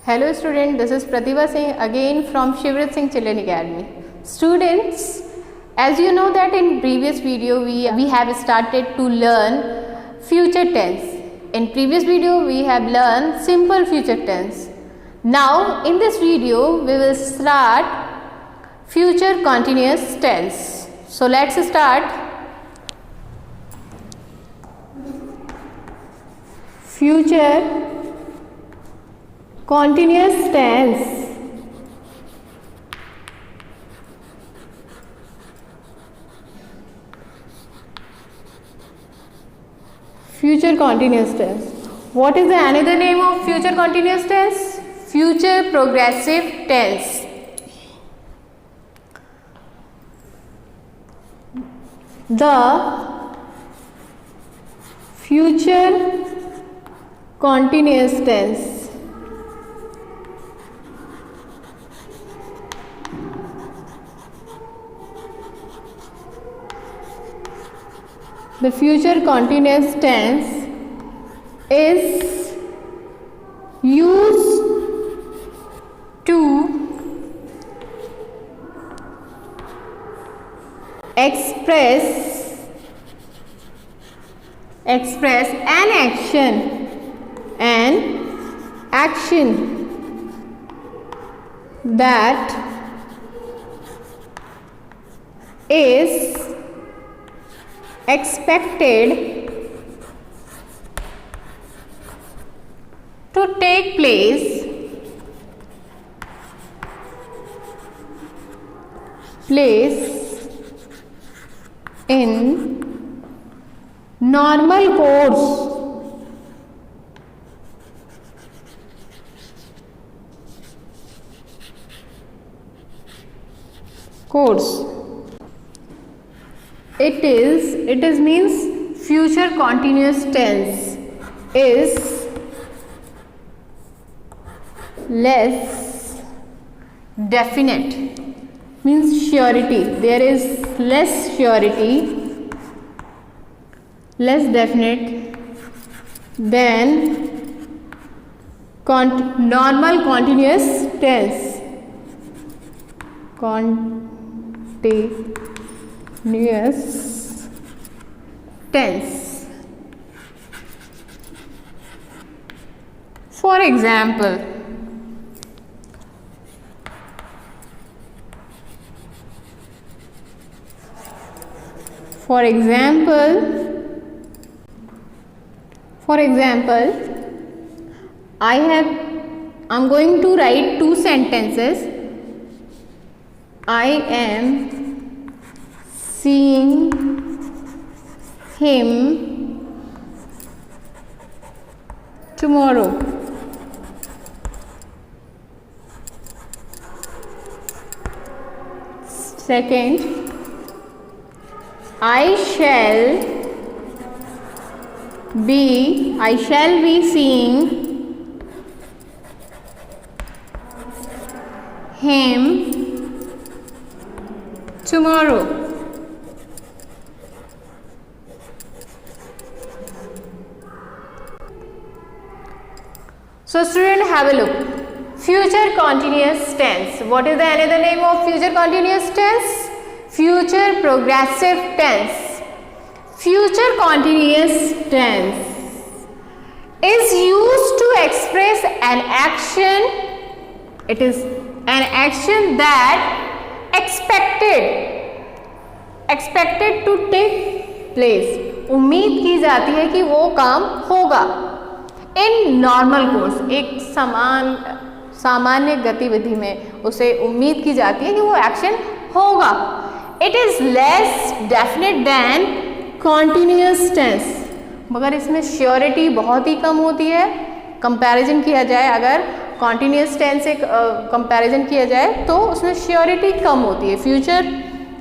Hello student, this is Pratibha Singh again from Shivrat Singh Children Academy. Students, as you know that in previous video we have started to learn future tense. In previous video we have learned simple future tense. Now in this video we will start future continuous tense. So let's start. Future continuous tense. Future continuous tense. What is the another name of future continuous tense? Future progressive tense. The future continuous tense. The future continuous tense is used to express an action that is expected to take place in normal course. It is means future continuous tense is less definite, means surety. There is less surety, less definite than normal continuous tense. Continuous tense. For example, I'm going to write two sentences. I am seeing him tomorrow. Second, I shall be seeing him tomorrow. So student, have a look. Future continuous tense. What is the another name of future continuous tense? Future progressive tense. Future continuous tense is used to express an action. It is an action that expected to take place. उम्मीद की जाती है कि वो काम होगा. In normal course, एक सामान्य गतिविधि में उसे उम्मीद की जाती है कि वो एक्शन होगा. It is less definite than continuous tense, मगर इसमें श्योरिटी बहुत ही कम होती है. कंपैरिजन किया जाए, अगर कॉन्टिन्यूस टेंस से कंपैरिजन किया जाए तो उसमें श्योरिटी कम होती है. फ्यूचर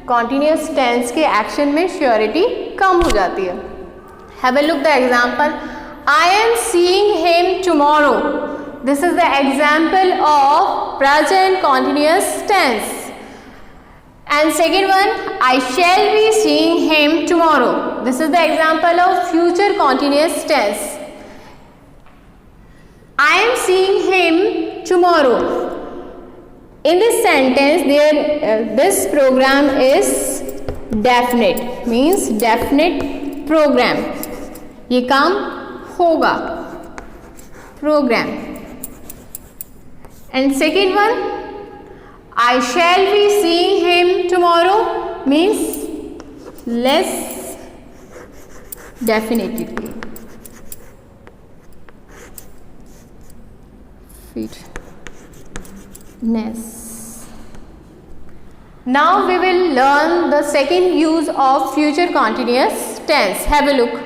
कॉन्टिन्यूस टेंस के एक्शन में श्योरिटी कम हो जाती है. Have a look the example. I am seeing him tomorrow. This is the example of present continuous tense. And second one, I shall be seeing him tomorrow. This is the example of future continuous tense. I am seeing him tomorrow. In this sentence, this program is definite, means definite program. ये काम होगा, program. And second one, I shall be seeing him tomorrow, means less definitely. Fitness. Now we will learn the second use of future continuous tense. Have a look.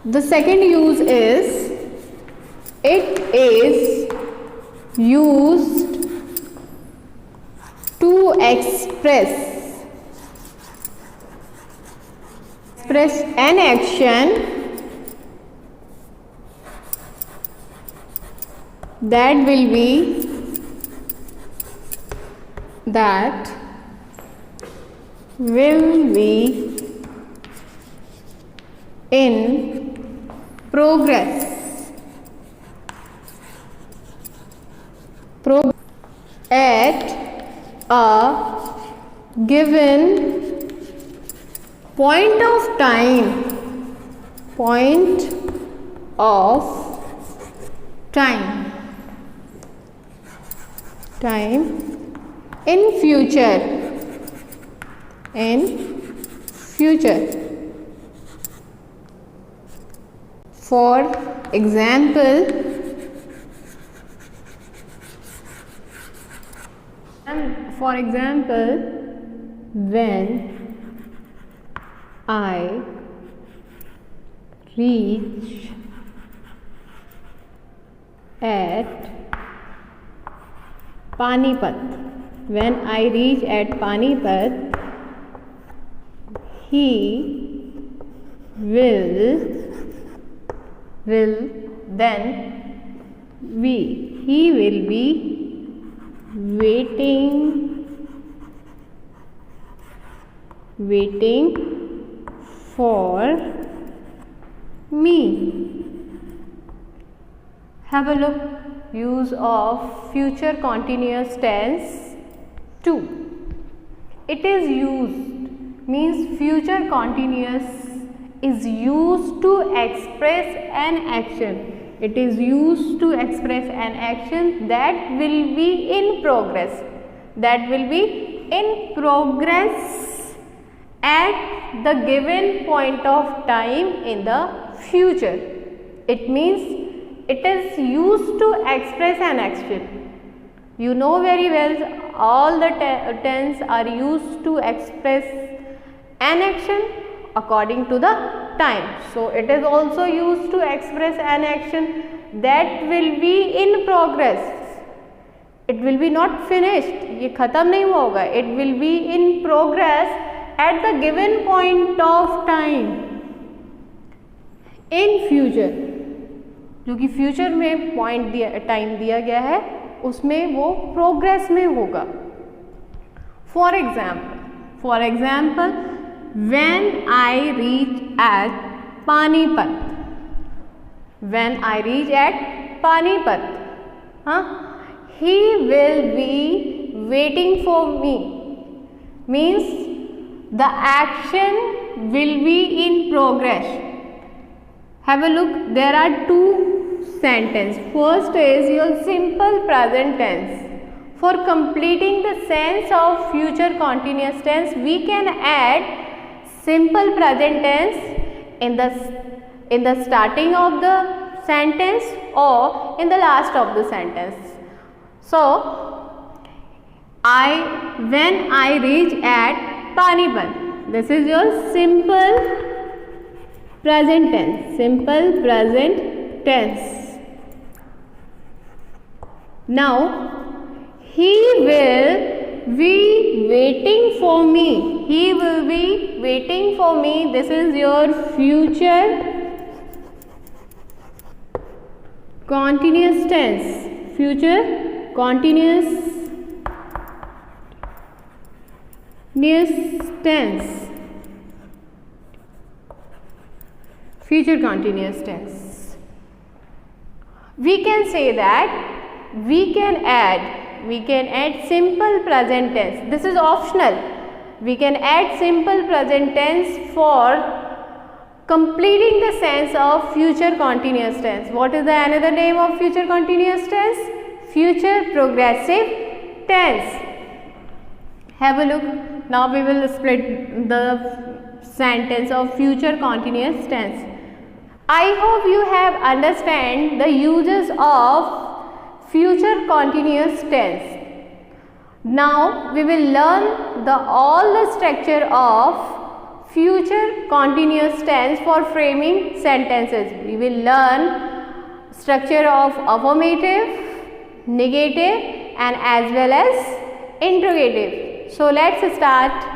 The second use is, it is used to express an action that will be in progress at a given point of time in future. For example, when I reach at Panipat, he will be waiting for me. Have a look. Use of future continuous tense 2. It is used, means future continuous is used to express an action. It is used to express an action that will be in progress. At the given point of time in the future. It means it is used to express an action. You know very well, all the tense are used to express an action according to the time. So it is also used to express an action that will be in progress. It will be not finished. ये खत्म नहीं हुआ होगा. It will be in progress at the given point of time in future. जो कि future में time दिया गया है, उसमें वो प्रोग्रेस में होगा. For example when I reach at Panipat, he will be waiting for me, means the action will be in progress. Have a look. There are two sentences. First is your simple present tense. For completing the sense of future continuous tense, we can add simple present tense in the starting of the sentence or in the last of the sentence. So, when I reach at Panipat, this is your simple present tense. Now, he will be waiting for me. This is your future continuous tense. future continuous tense. We can say that we can add simple present tense. This is optional. We can add simple present tense for completing the sense of future continuous tense. What is the another name of future continuous tense? Future progressive tense. Have a look. Now we will split the sentence of future continuous tense. I hope you have understand the uses of future continuous tense. Now we will learn all the structure of future continuous tense for framing sentences. We will learn structure of affirmative, negative and as well as interrogative. So let's start.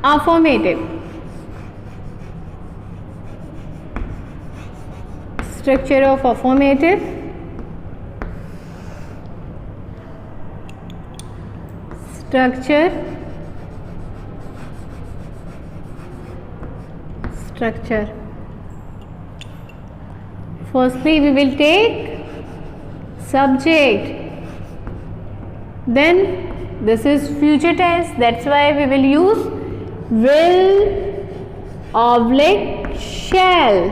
Affirmative. Structure of affirmative. Structure. Firstly, we will take subject. Then this is future tense. That's why we will use will oblique shall.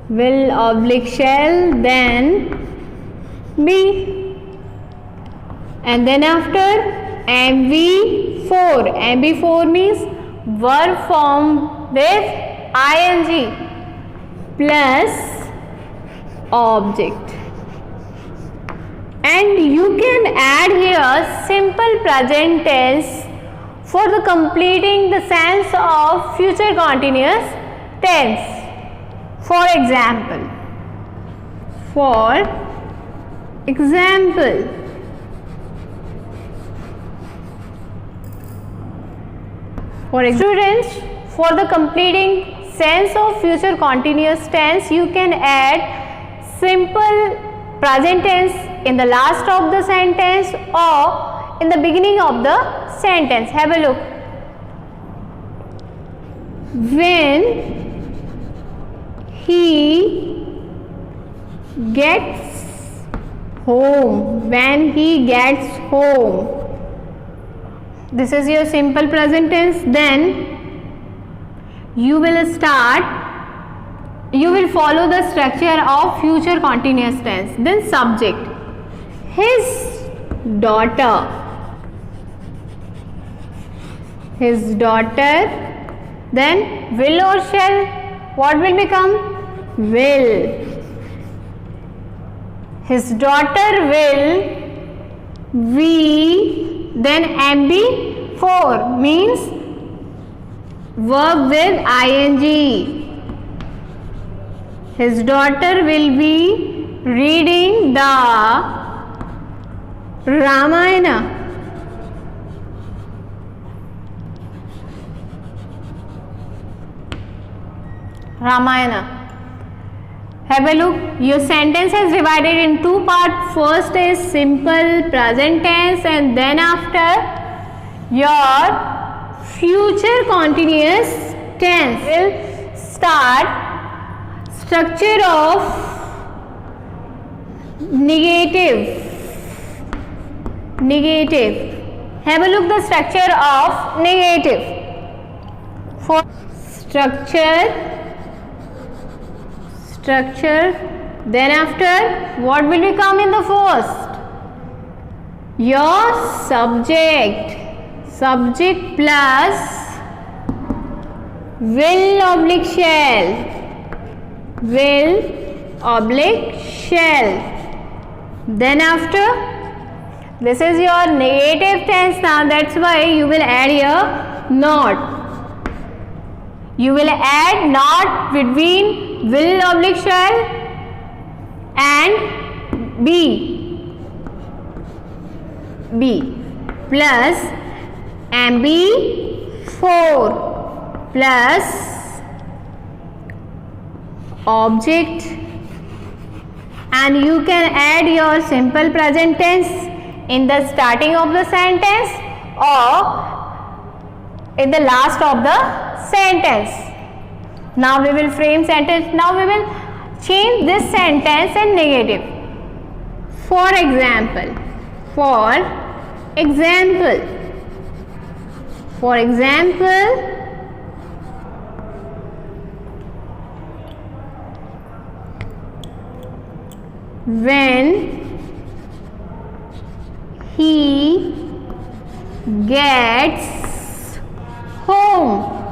Will oblique shall, then be, and then after MV4. MV4 means verb form with ing plus object. And you can add here simple present tense for the completing the sense of future continuous tense. For example, students, for the completing sense of future continuous tense, you can add simple present tense in the last of the sentence or in the beginning of the sentence. Have a look. When he gets home. When he gets home. This is your simple present tense. Then you will follow the structure of future continuous tense. Then subject. His daughter. His daughter. Then will or shall. What will become? Will. His daughter will be, then MB4 means verb with ing. His daughter will be reading the Ramayana. Have a look. Your sentence is divided in two parts. First is simple present tense and then after your future continuous tense. Will start structure of negative. Have a look the structure of negative. For structure, then after what will become in the first? Your subject plus will oblique shall. Then after, this is your negative tense now, that's why you will add here not. You will add not between will oblique shall and be plus MB4 plus object, and you can add your simple present tense in the starting of the sentence or in the last of the sentence. Now we will frame sentence. Now we will change this sentence in negative. For example,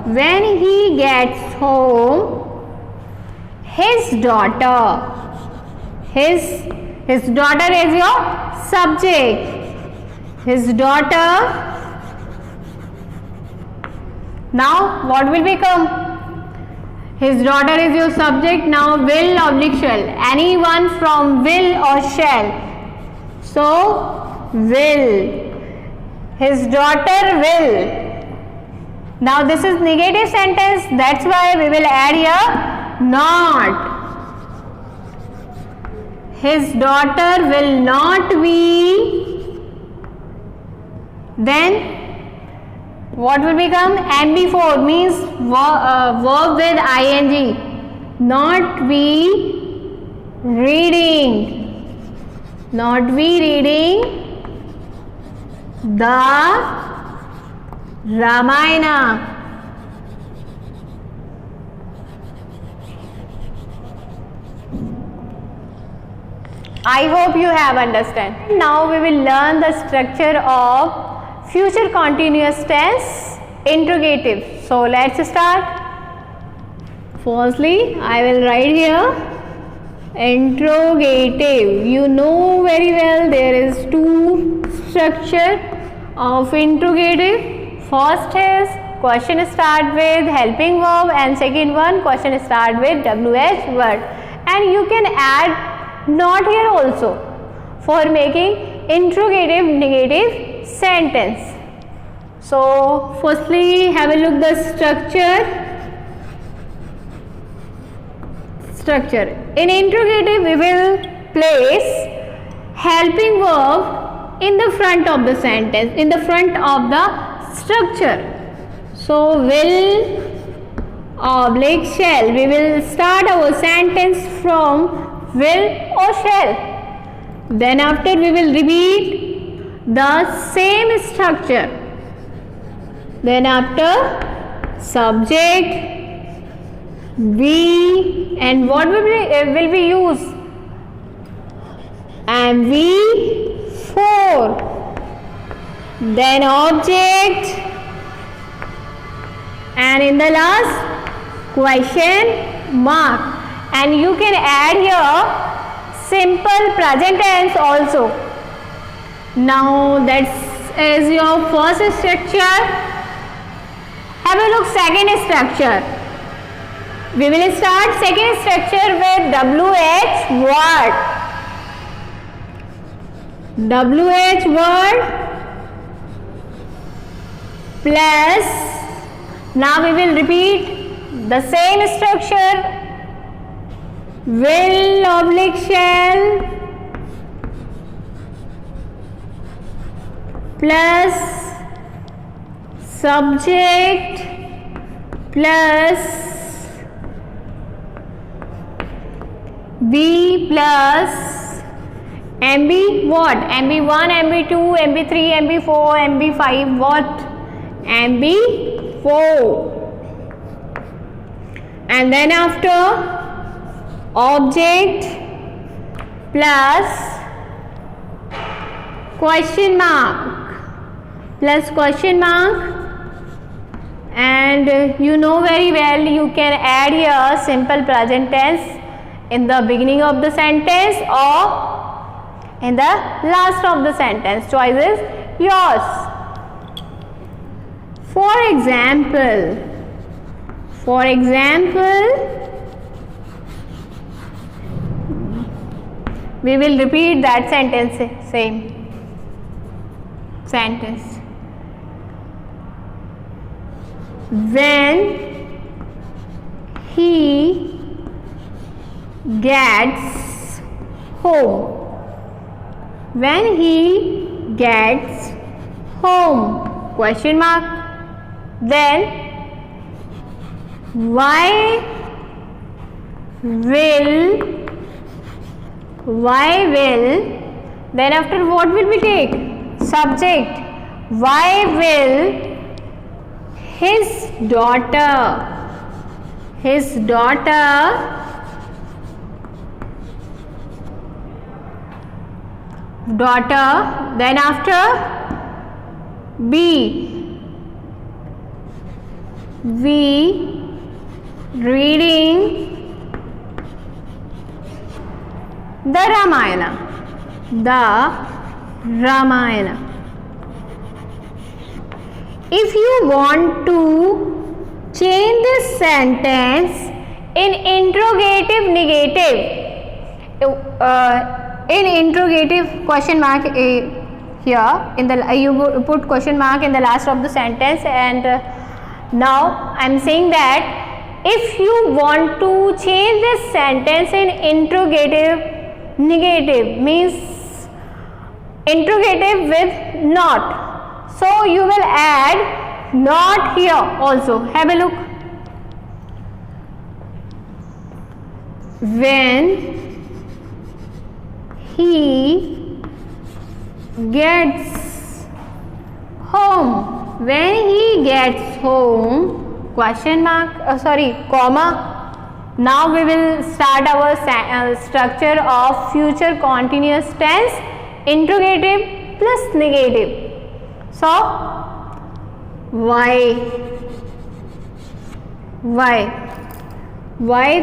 when he gets home, his daughter, his daughter is your subject, his daughter. Now what will become? His daughter is your subject. Now will oblique shall, anyone from will or shall. So will, his daughter will. Now this is negative sentence, that's why we will add here not. His daughter will not be. Then what will become? MB4 means verb with ing. Not be reading. Not be reading the Ramayana. I hope you have understand. Now we will learn the structure of future continuous tense interrogative. So let's start. Firstly, I will write here interrogative. You know very well there is two structure of interrogative. First is question start with helping verb, and second one question start with WH word, and you can add not here also for making interrogative negative sentence. So firstly have a look the structure. In interrogative we will place helping verb in the front of the sentence, in the front of the structure. So will oblique shall, we will start our sentence from will or shall. Then after we will repeat the same structure. Then after subject, we, and what will we use? MB4. Then object, and in the last question mark. And you can add here simple present tense also. Now that is your first structure. Have a look second structure. We will start second structure with WH word. WH word plus, now we will repeat the same structure, will oblique shall plus subject plus be plus MB what? MB1, MB2, MB3, MB4, MB5 what? MB4. And then after object plus question mark, and you know very well you can add here simple present tense in the beginning of the sentence or in the last of the sentence. Choice is yours. For example, we will repeat that sentence, same sentence. when he gets home. When he gets home, question mark. Then why will, then after what will we take? Subject. Why will his daughter, then after we reading the Ramayana. If you want to change this sentence in interrogative negative, in interrogative question mark here in the you put question mark in the last of the sentence, and now I am saying that if you want to change this sentence in interrogative negative, means interrogative with not, so you will add not here also. Have a look. When he gets home. When he gets home, question mark, comma. Now we will start our structure of future continuous tense, interrogative plus negative. So why,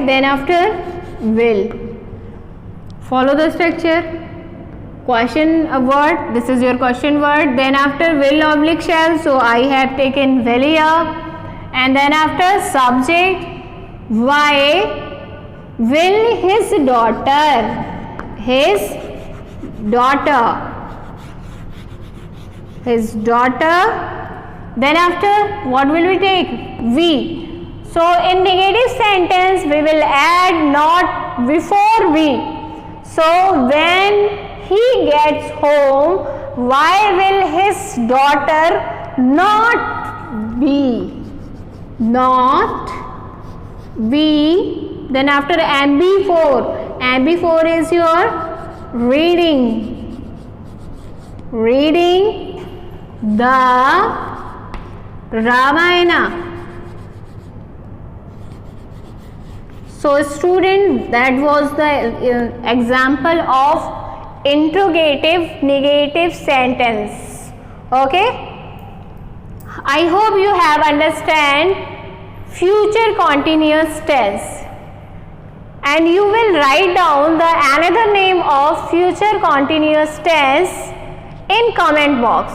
then after will. Follow the structure. Question word, this is your question word, then after will oblique shall, so I have taken will here, and then after subject, why will his daughter, then after what will we take? We. So in negative sentence we will add not before we. So when he gets home, why will his daughter not be? Then after MB4 is your reading the Ramayana. So student, that was the example of interrogative negative sentence. Okay, I hope you have understand future continuous tense, and you will write down the another name of future continuous tense in comment box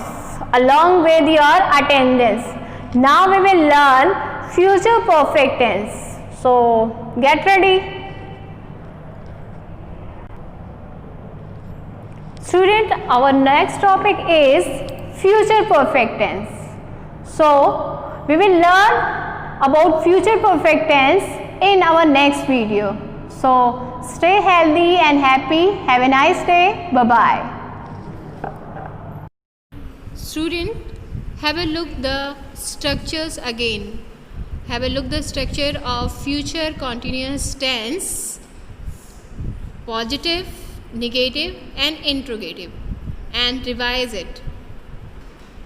along with your attendance. Now we will learn future perfect tense. So get ready. Student, our next topic is future perfect tense. So we will learn about future perfect tense in our next video. So stay healthy and happy. Have a nice day. Bye bye. Student, have a look the structures again. Have a look the structure of future continuous tense, positive, negative and interrogative, and revise it.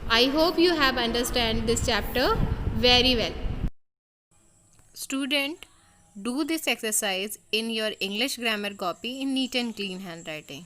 I hope you have understand this chapter very well. Student, do this exercise in your English grammar copy in neat and clean handwriting.